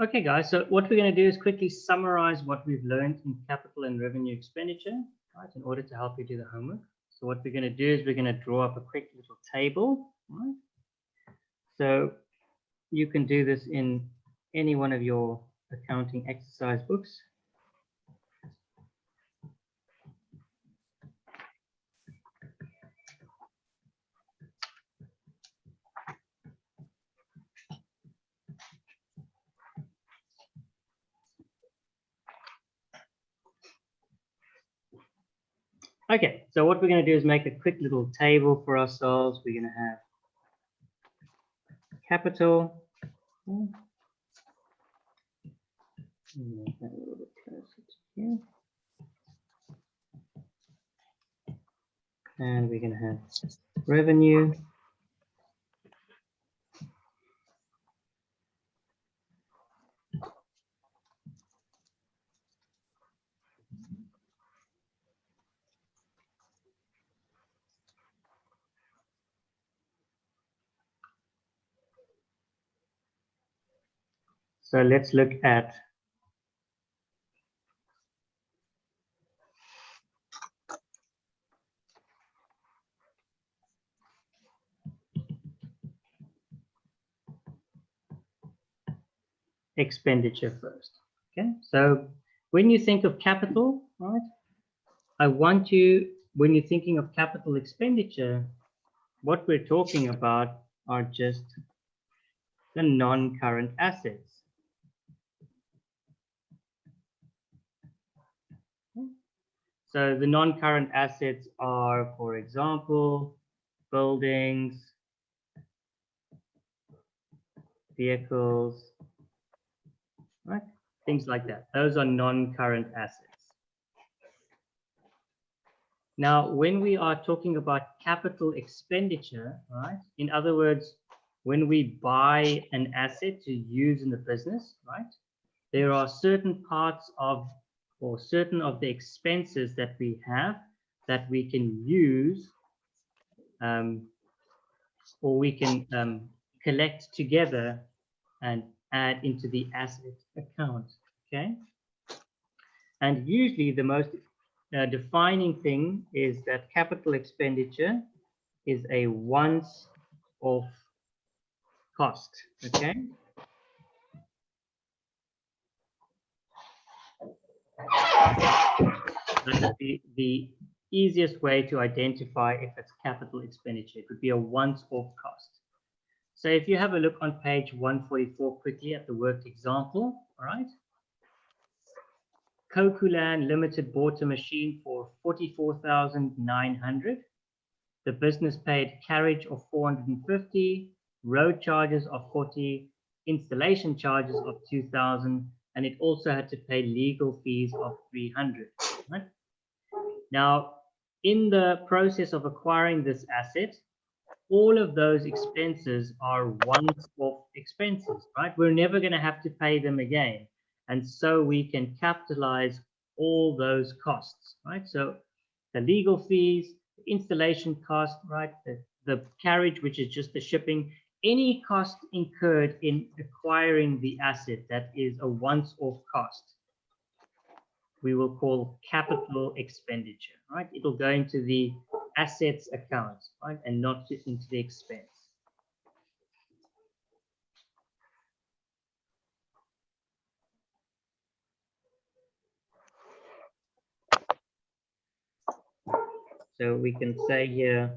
Okay, guys, so what we're going to do is quickly summarize what we've learned in capital and revenue expenditure, right, in order to help you do the homework. So what we're going to do is we're going to draw up a quick little table, right? So you can do this in any one of your accounting exercise books. Okay, so what we're going to do is make a quick little table for ourselves. We're going to have capital. Make that a little bit closer to here. And we're going to have revenue. So let's look at expenditure first. Okay, so when you think of capital, right, I want you, when you're thinking of capital expenditure, what we're talking about are just the non-current assets. So the non-current assets are, for example, buildings, vehicles, right? Things like that. Those are non-current assets. Now, when we are talking about capital expenditure, right? In other words, when we buy an asset to use in the business, right? There are certain parts of, or certain of the expenses that we have that we can use, or we can collect together and add into the asset account, okay? And usually the most defining thing is that capital expenditure is a once-off cost, okay? That is the easiest way to identify if it's capital expenditure. It would be a once-off cost. So if you have a look on page 144 quickly at the worked example, all right? Kokulan Limited bought a machine for 44,900. The business paid carriage of 450, road charges of 40, installation charges of 2,000, and it also had to pay legal fees of 300. Right? Now, in the process of acquiring this asset, all of those expenses are once-off expenses, right? We're never going to have to pay them again. And so we can capitalize all those costs, right? So the legal fees, the installation cost, right? The carriage, which is just the shipping, any cost incurred in acquiring the asset that is a once-off cost, we will call capital expenditure, right? It'll go into the assets account, right? And not into the expense. So we can say here,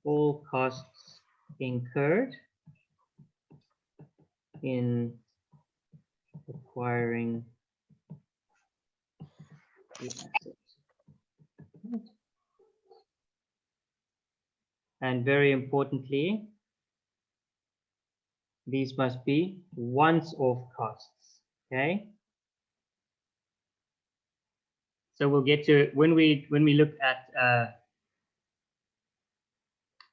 all costs incurred in acquiring the asset. And very importantly, these must be once-off costs, okay? So we'll get to, when we look at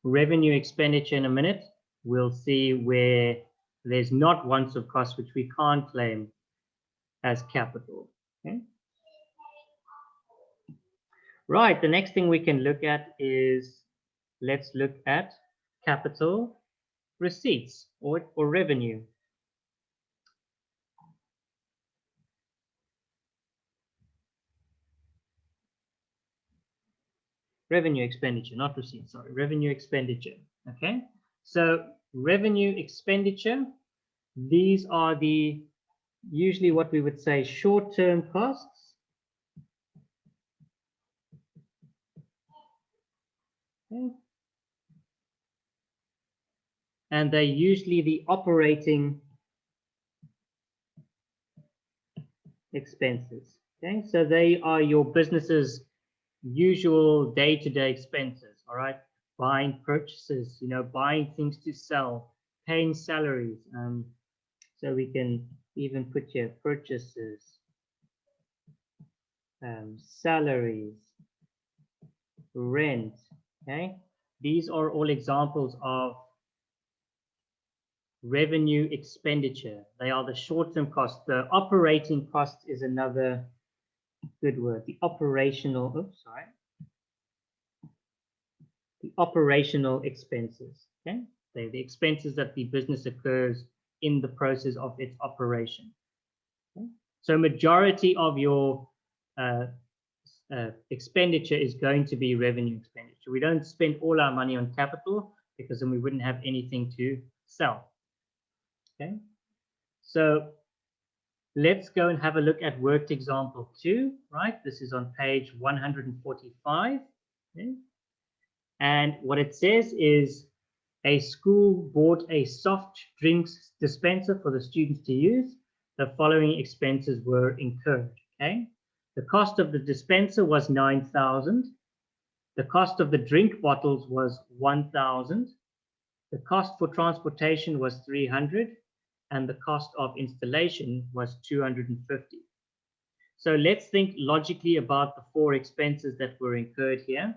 revenue expenditure in a minute, we'll see where there's not once-off costs, which we can't claim as capital, okay? Right, the next thing we can look at is, let's look at capital receipts or revenue. revenue expenditure, not receipt, sorry, revenue expenditure. Okay, so revenue expenditure, these are the usually what we would say short-term costs. Okay. And they're usually the operating expenses. Okay, so they are your business's usual day-to-day expenses. All right, buying purchases, buying things to sell, paying salaries. So we can even put here purchases, salaries, rent. Okay, these are all examples of revenue expenditure. They are the short-term costs. The operating cost is another good word. The operational, the operational expenses. Okay, they're the expenses that the business occurs in the process of its operation. Okay? So majority of your expenditure is going to be revenue expenditure. We don't spend all our money on capital because then we wouldn't have anything to sell. Okay, so let's go and have a look at worked example 2, right? This is on page 145. Okay? And what it says is a school bought a soft drinks dispenser for the students to use. The following expenses were incurred. Okay, the cost of the dispenser was 9,000. The cost of the drink bottles was 1,000. The cost for transportation was 300, and the cost of installation was 250. So let's think logically about the 4 expenses that were incurred here.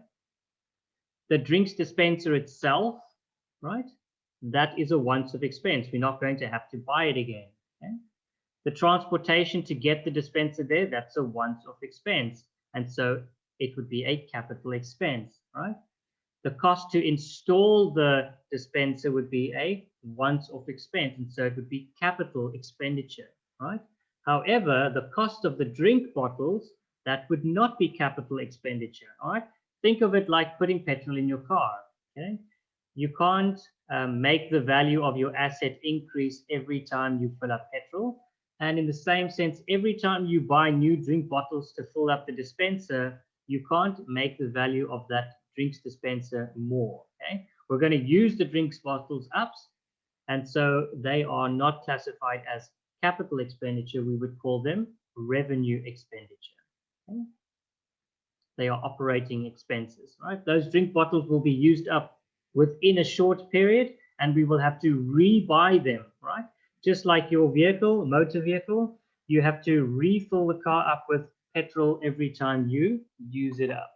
The drinks dispenser itself, right? That is a once-off expense. We're not going to have to buy it again. Okay? The transportation to get the dispenser there, that's a once-off expense. And so it would be a capital expense, right? The cost to install the dispenser would be a once-off expense. And so it would be capital expenditure, right? However, the cost of the drink bottles, that would not be capital expenditure, all right? Think of it like putting petrol in your car, okay? You can't make the value of your asset increase every time you fill up petrol. And in the same sense, every time you buy new drink bottles to fill up the dispenser, you can't make the value of that drinks dispenser more, okay? We're going to use the drinks bottles up, and so they are not classified as capital expenditure. We would call them revenue expenditure. Okay? They are operating expenses, right? Those drink bottles will be used up within a short period, and we will have to rebuy them, right? Just like your vehicle, motor vehicle, you have to refill the car up with petrol every time you use it up.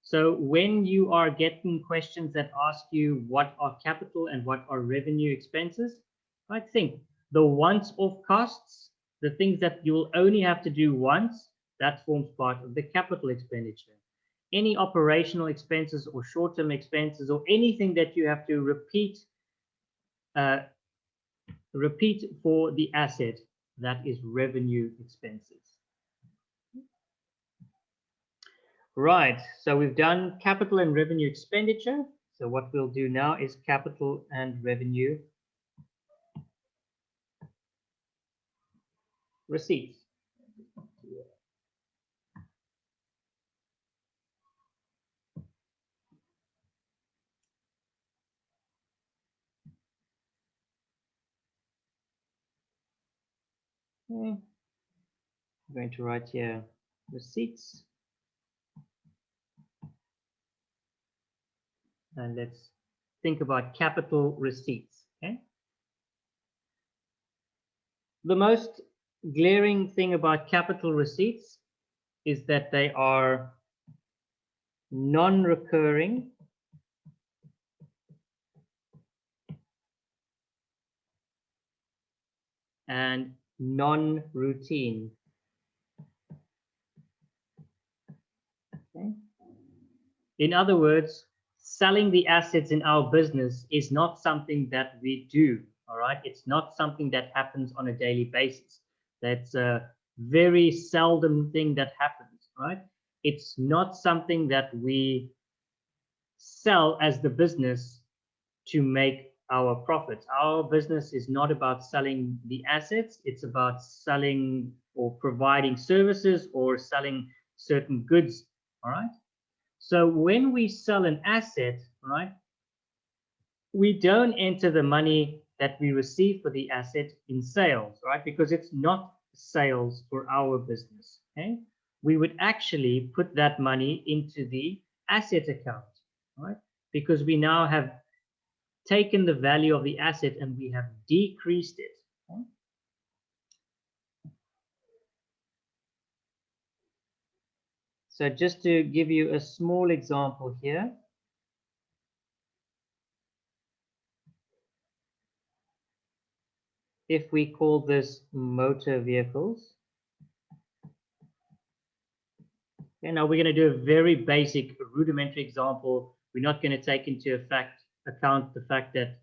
So when you are getting questions that ask you what are capital and what are revenue expenses, I think the once-off costs, the things that you will only have to do once, that forms part of the capital expenditure. Any operational expenses or short-term expenses or anything that you have to repeat for the asset, that is revenue expenses. Right, so we've done capital and revenue expenditure. So what we'll do now is capital and revenue receipts. Okay. I'm going to write here receipts. And let's think about capital receipts. Okay. The most glaring thing about capital receipts is that they are non-recurring and non-routine. Okay. In other words, selling the assets in our business is not something that we do, all right? It's not something that happens on a daily basis. That's very seldom thing that happens, right? It's not something that we sell as the business to make our profits. Our business is not about selling the assets, it's about selling or providing services or selling certain goods, all right? So when we sell an asset, right, we don't enter the money that we receive for the asset in sales, right? Because it's not sales for our business, okay? We would actually put that money into the asset account, right? Because we now have taken the value of the asset and we have decreased it. Okay? So just to give you a small example here, if we call this motor vehicles, okay, now we're going to do a very basic rudimentary example. We're not going to take into account the fact that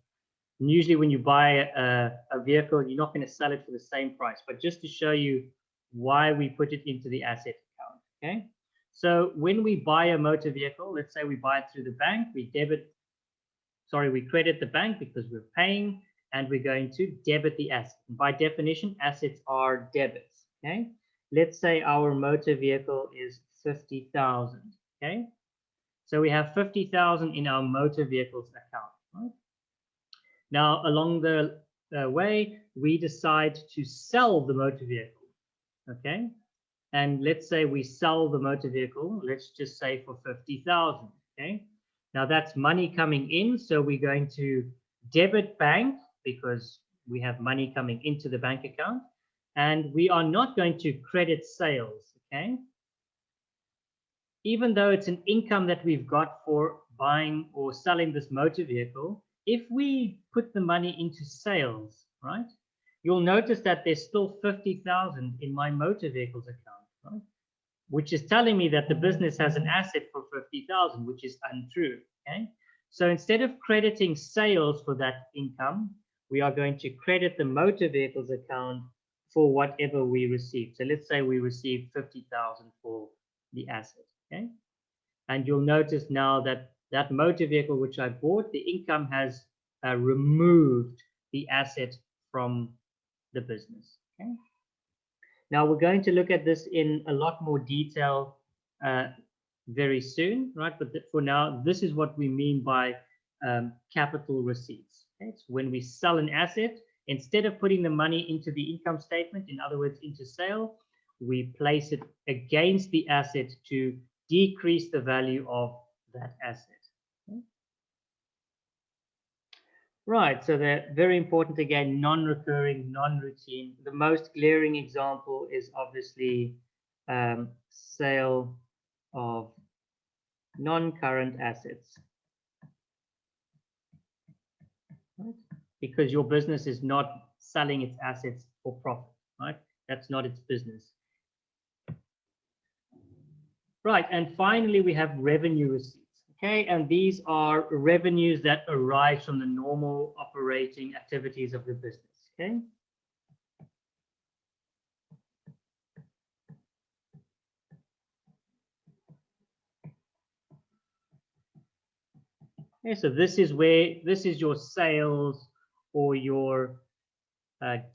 usually when you buy a vehicle, you're not going to sell it for the same price, but just to show you why we put it into the asset account, okay? So when we buy a motor vehicle, let's say we buy it through the bank, we credit the bank because we're paying, and we're going to debit the asset. By definition, assets are debits, okay? Let's say our motor vehicle is 50,000, okay? So we have 50,000 in our motor vehicles account, right? Now, along the way, we decide to sell the motor vehicle, okay? And let's say we sell the motor vehicle, let's just say for 50,000, okay? Now that's money coming in, so we're going to debit bank because we have money coming into the bank account, and we are not going to credit sales, okay? Even though it's an income that we've got for buying or selling this motor vehicle, if we put the money into sales, right, you'll notice that there's still 50,000 in my motor vehicles account, right? Which is telling me that the business has an asset for 50,000, which is untrue, okay? So instead of crediting sales for that income, we are going to credit the motor vehicles account for whatever we receive. So let's say we received 50,000 for the asset, okay? And you'll notice now that that motor vehicle which I bought, the income has removed the asset from the business, okay? Now we're going to look at this in a lot more detail very soon, right? But for now, this is what we mean by capital receipts. Okay? It's when we sell an asset, instead of putting the money into the income statement, in other words, into sale, we place it against the asset to decrease the value of that asset. Okay? Right, so they're very important again, non-recurring, non-routine. The most glaring example is obviously sale of non-current assets. Right? Because your business is not selling its assets for profit, right? That's not its business. Right, and finally we have revenue receipts. Okay, and these are revenues that arise from the normal operating activities of the business. Okay. Okay, so this is your sales or your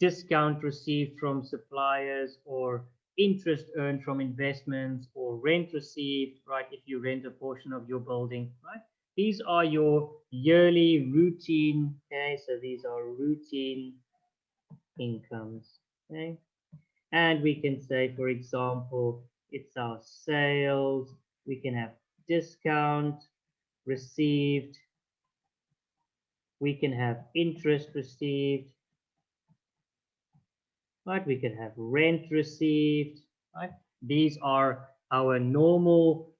discount received from suppliers or interest earned from investments or rent received, right? If you rent a portion of your building, right? These are your yearly routine, okay? So these are routine incomes, okay? And we can say, for example, it's our sales, we can have discount received, we can have interest received, right? We can have rent received, right? These are our normal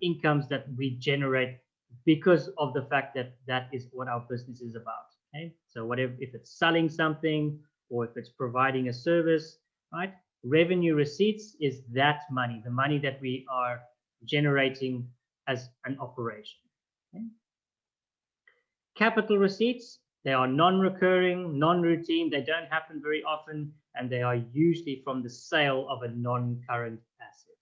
incomes that we generate because of the fact that that is what our business is about, okay? So whatever, if it's selling something or if it's providing a service, right? Revenue receipts is that money, the money that we are generating as an operation, okay? Capital receipts, they are non-recurring, non-routine, they don't happen very often. and they are usually from the sale of a non-current asset.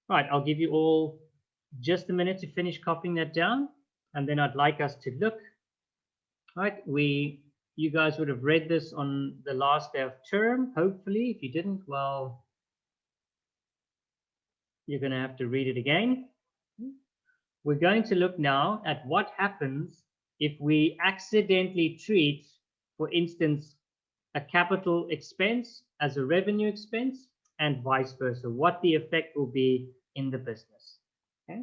Right, I'll give you all just a minute to finish copying that down, and then I'd like us to look. Right, you guys would have read this on the last day of term, hopefully. If you didn't, well, you're going to have to read it again. We're going to look now at what happens if we accidentally treat, for instance, a capital expense as a revenue expense and vice versa, what the effect will be in the business. Okay.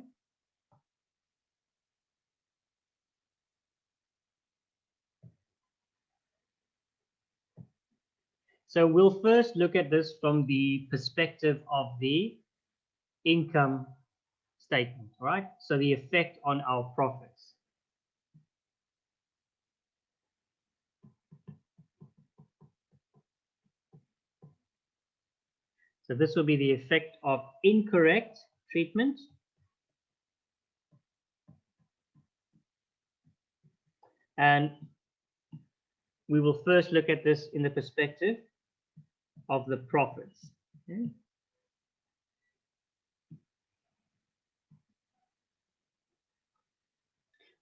So we'll first look at this from the perspective of the income statement, right? So the effect on our profits. So this will be the effect of incorrect treatment. And we will first look at this in the perspective of the profits. Okay.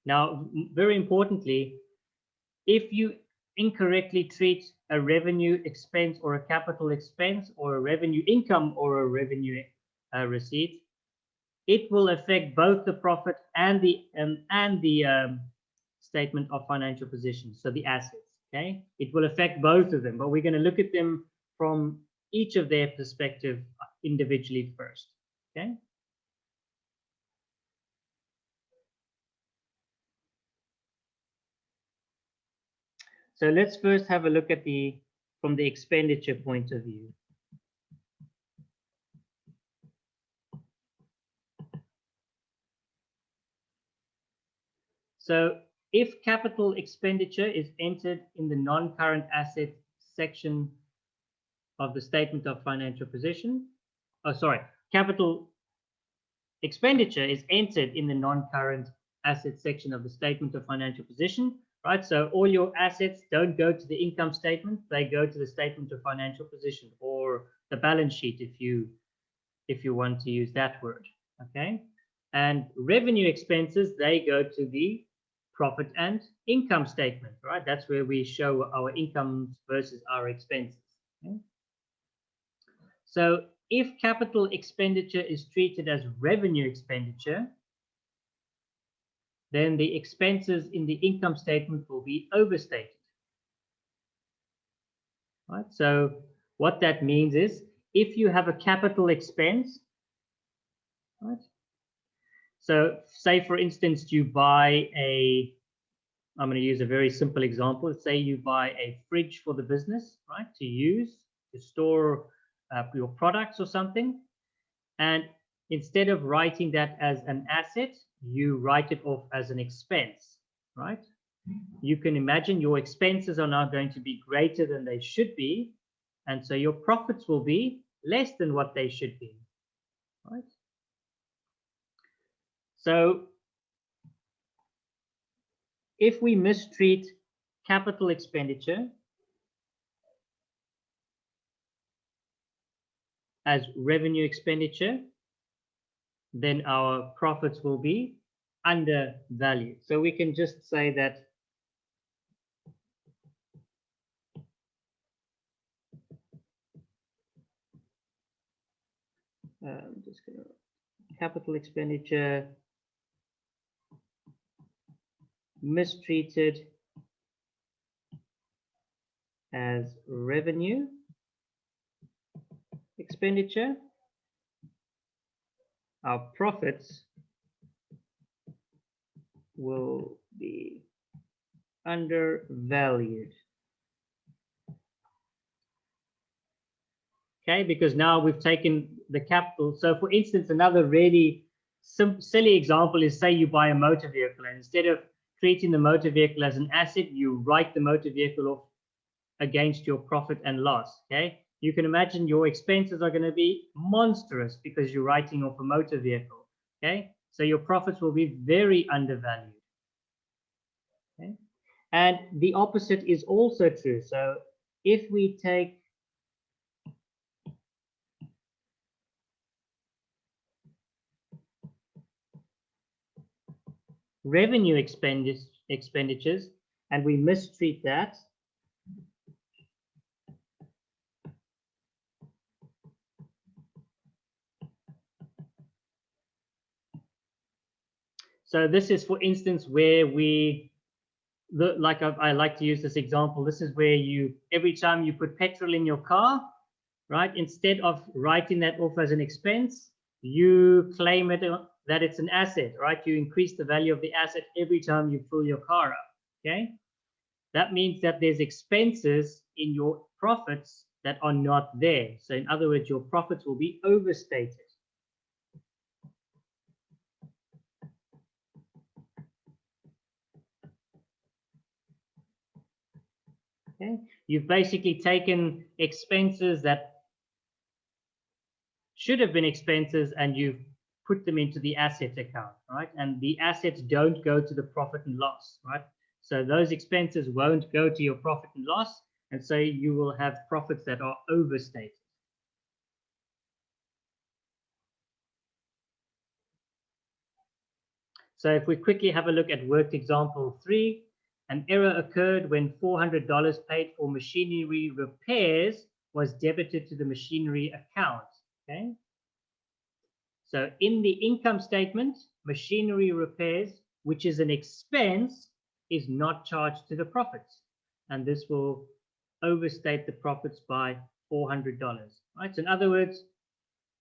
Now, very importantly, if you incorrectly treat a revenue expense or a capital expense or a revenue income or a revenue receipt, it will affect both the profit and the statement of financial position, so the assets. Okay, it will affect both of them, but we're going to look at them from each of their perspective individually first. Okay. So let's first have a look at from the expenditure point of view. So if capital expenditure is entered in the non-current asset section of the statement of financial position, capital expenditure is entered in the non-current asset section of the statement of financial position, right? So all your assets don't go to the income statement, they go to the statement of financial position or the balance sheet if you want to use that word, okay? And revenue expenses, they go to the profit and income statement, right? That's where we show our incomes versus our expenses. Okay? So if capital expenditure is treated as revenue expenditure, then the expenses in the income statement will be overstated. Right? So what that means is if you have a capital expense, right? So say for instance, you buy I'm going to use a very simple example. Say you buy a fridge for the business, right? To use, to store your products or something. And instead of writing that as an asset, you write it off as an expense, right? You can imagine your expenses are now going to be greater than they should be. And so your profits will be less than what they should be, right? So if we mistreat capital expenditure as revenue expenditure, then our profits will be undervalued. So we can just say that just gonna capital expenditure mistreated as revenue expenditure, our profits will be undervalued. Okay, because now we've taken the capital. So for instance, another really silly example is say you buy a motor vehicle and instead of treating the motor vehicle as an asset, you write the motor vehicle off against your profit and loss. Okay, you can imagine your expenses are going to be monstrous because you're writing off a motor vehicle. Okay, so your profits will be very undervalued. Okay, and the opposite is also true. So if we take revenue expenditures and we mistreat that, so this is, for instance, where I like to use this example. This is where every time you put petrol in your car, right, instead of writing that off as an expense, you claim it that it's an asset, right? You increase the value of the asset every time you fill your car up, okay? That means that there's expenses in your profits that are not there. So in other words, your profits will be overstated. Okay? You've basically taken expenses that should have been expenses and you've put them into the asset account, right? And the assets don't go to the profit and loss, right? So those expenses won't go to your profit and loss, and so you will have profits that are overstated. So if we quickly have a look at worked example 3, an error occurred when $400 paid for machinery repairs was debited to the machinery account, okay? So in the income statement, machinery repairs, which is an expense, is not charged to the profits. And this will overstate the profits by $400. Right? So in other words,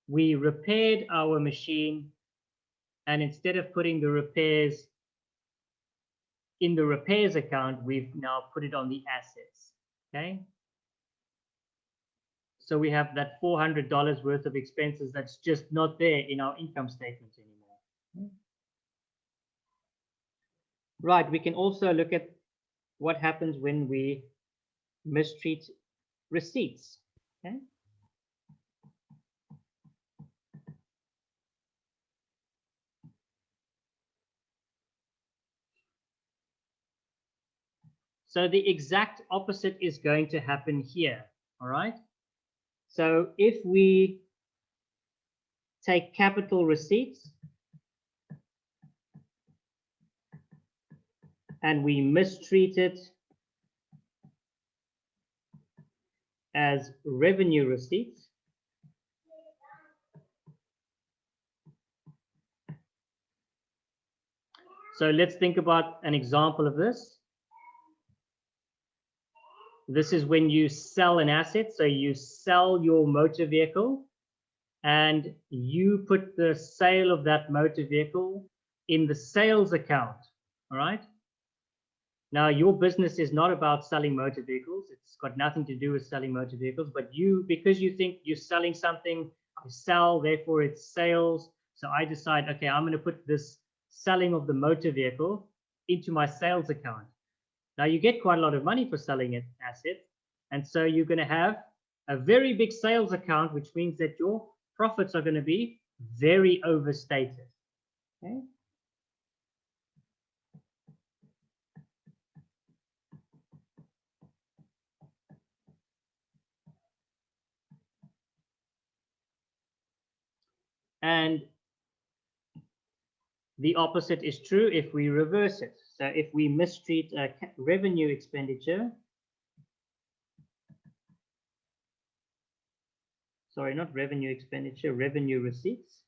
we repaired our machine, and instead of putting the repairs in the repairs account, we've now put it on the assets. Okay. So we have that $400 worth of expenses that's just not there in our income statement anymore. Right, we can also look at what happens when we mistreat receipts. Okay? So the exact opposite is going to happen here. All right. So if we take capital receipts and we mistreat it as revenue receipts, so let's think about an example of this. This is when you sell an asset. So you sell your motor vehicle and you put the sale of that motor vehicle in the sales account. All right. Now, your business is not about selling motor vehicles. It's got nothing to do with selling motor vehicles, but because you think you're selling something, I sell, therefore it's sales. So I decide, okay, I'm going to put this selling of the motor vehicle into my sales account. Now you get quite a lot of money for selling an asset. And so you're going to have a very big sales account, which means that your profits are going to be very overstated. Okay. And the opposite is true if we reverse it. So if we mistreat revenue expenditure, sorry, not revenue expenditure, revenue receipts.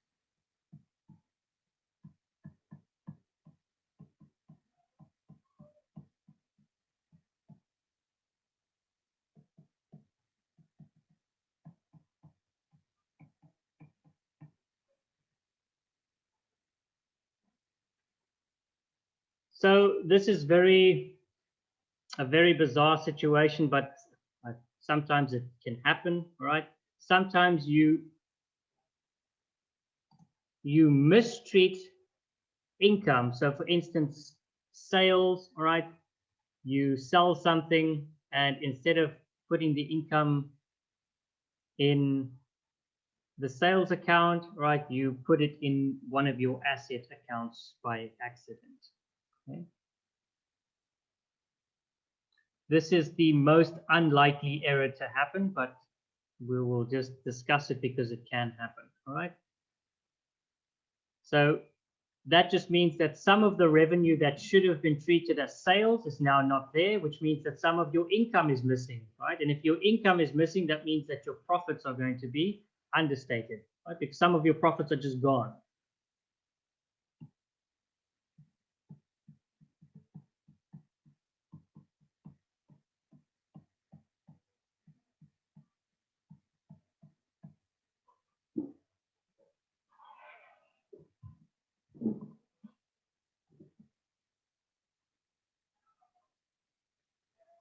So this is a very bizarre situation, but sometimes it can happen, right? Sometimes you mistreat income. So for instance, sales, all right, you sell something and instead of putting the income in the sales account, right, you put it in one of your asset accounts by accident. Okay. This is the most unlikely error to happen, but we will just discuss it because it can happen. All right. So that just means that some of the revenue that should have been treated as sales is now not there, which means that some of your income is missing, right? And if your income is missing, that means that your profits are going to be understated, right? Because some of your profits are just gone.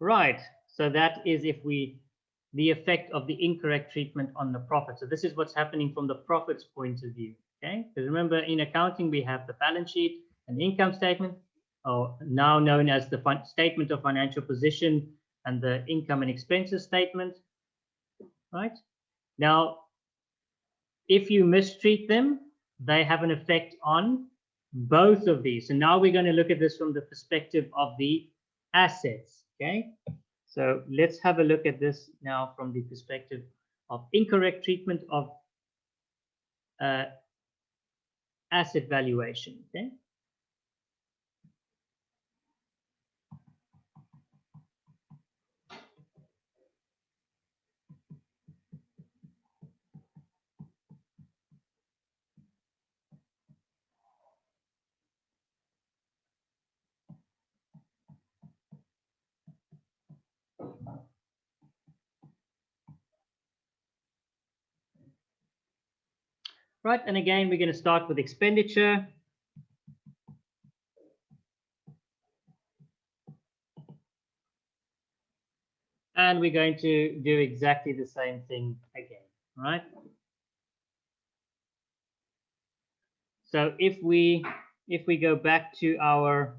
Right. So that is the effect of the incorrect treatment on the profit. So this is what's happening from the profit's point of view. Okay. Because remember, in accounting, we have the balance sheet and the income statement, or now known as the statement of financial position and the income and expenses statement. Right. Now, if you mistreat them, they have an effect on both of these. So now we're going to look at this from the perspective of the assets. Okay. So let's have a look at this now from the perspective of incorrect treatment of asset valuation. Okay. Right, and again, we're going to start with expenditure. And we're going to do exactly the same thing again, right? So if we go back to our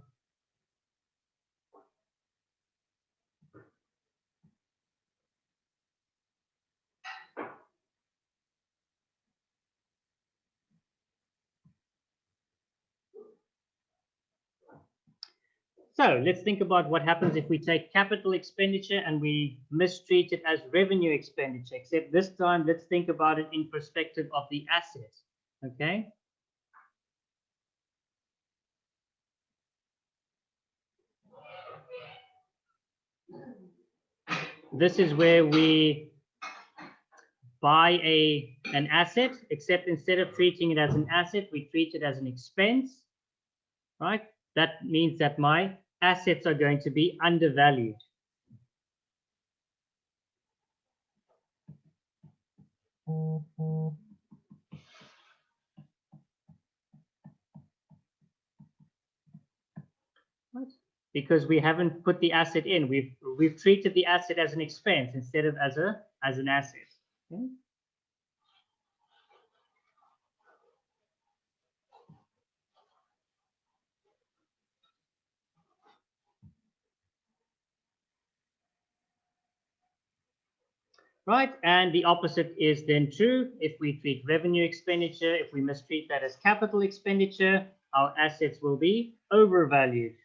So let's think about what happens if we take capital expenditure and we mistreat it as revenue expenditure, except this time let's think about it in perspective of the asset, okay? This is where we buy an asset, except instead of treating it as an asset, we treat it as an expense, right? That means that my assets are going to be undervalued. Right? Because we haven't put the asset in. We've treated the asset as an expense instead of as an asset. Okay? Right, and the opposite is then true. If we treat revenue expenditure, if we mistreat that as capital expenditure, our assets will be overvalued.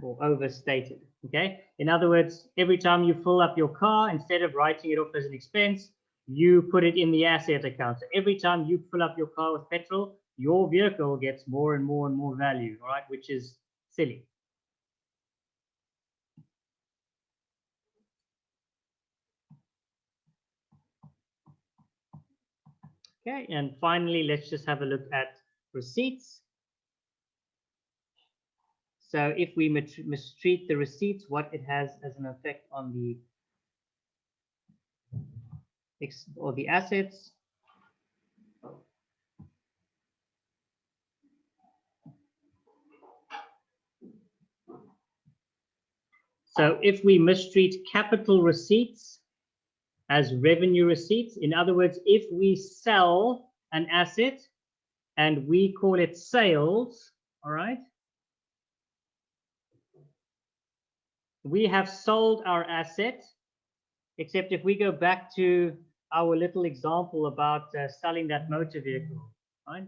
Or overstated, okay? In other words, every time you fill up your car, instead of writing it off as an expense, you put it in the asset account. So every time you fill up your car with petrol, your vehicle gets more and more and more value, all right, which is silly. Okay, and finally, let's just have a look at receipts. So if we mistreat the receipts, what it has as an effect on the assets. So if we mistreat capital receipts as revenue receipts, in other words, if we sell an asset and we call it sales, all right, we have sold our asset, except if we go back to our little example about selling that motor vehicle, right?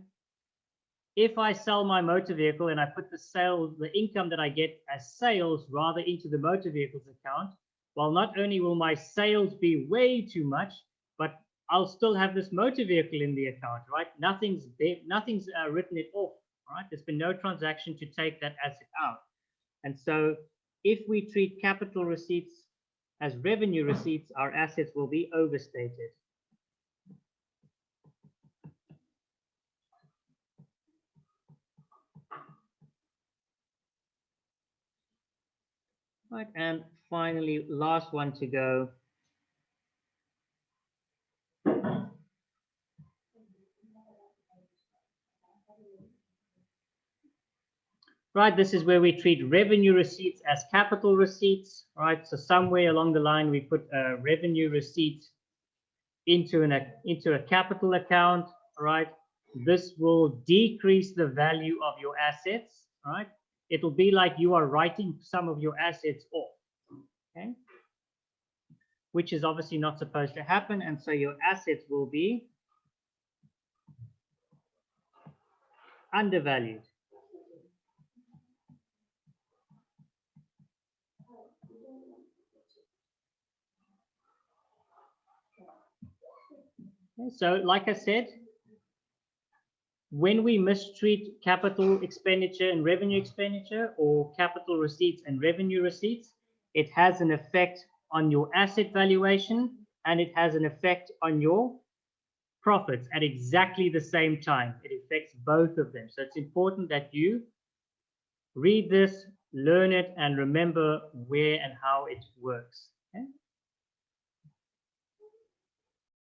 If I sell my motor vehicle and I put the income that I get as sales rather into the motor vehicles account, well, not only will my sales be way too much, but I'll still have this motor vehicle in the account, right? Nothing's written it off, right? There's been no transaction to take that asset out. And so if we treat capital receipts as revenue receipts, our assets will be overstated. Right, and finally, last one to go. Right, this is where we treat revenue receipts as capital receipts, right? So somewhere along the line, we put a revenue receipt into a capital account, right? This will decrease the value of your assets, right? It'll be like you are writing some of your assets off, okay? Which is obviously not supposed to happen, and so your assets will be undervalued. Okay, so like I said, when we mistreat capital expenditure and revenue expenditure, or capital receipts and revenue receipts, it has an effect on your asset valuation and it has an effect on your profits at exactly the same time. It affects both of them. So it's important that you read this, learn it, and remember where and how it works.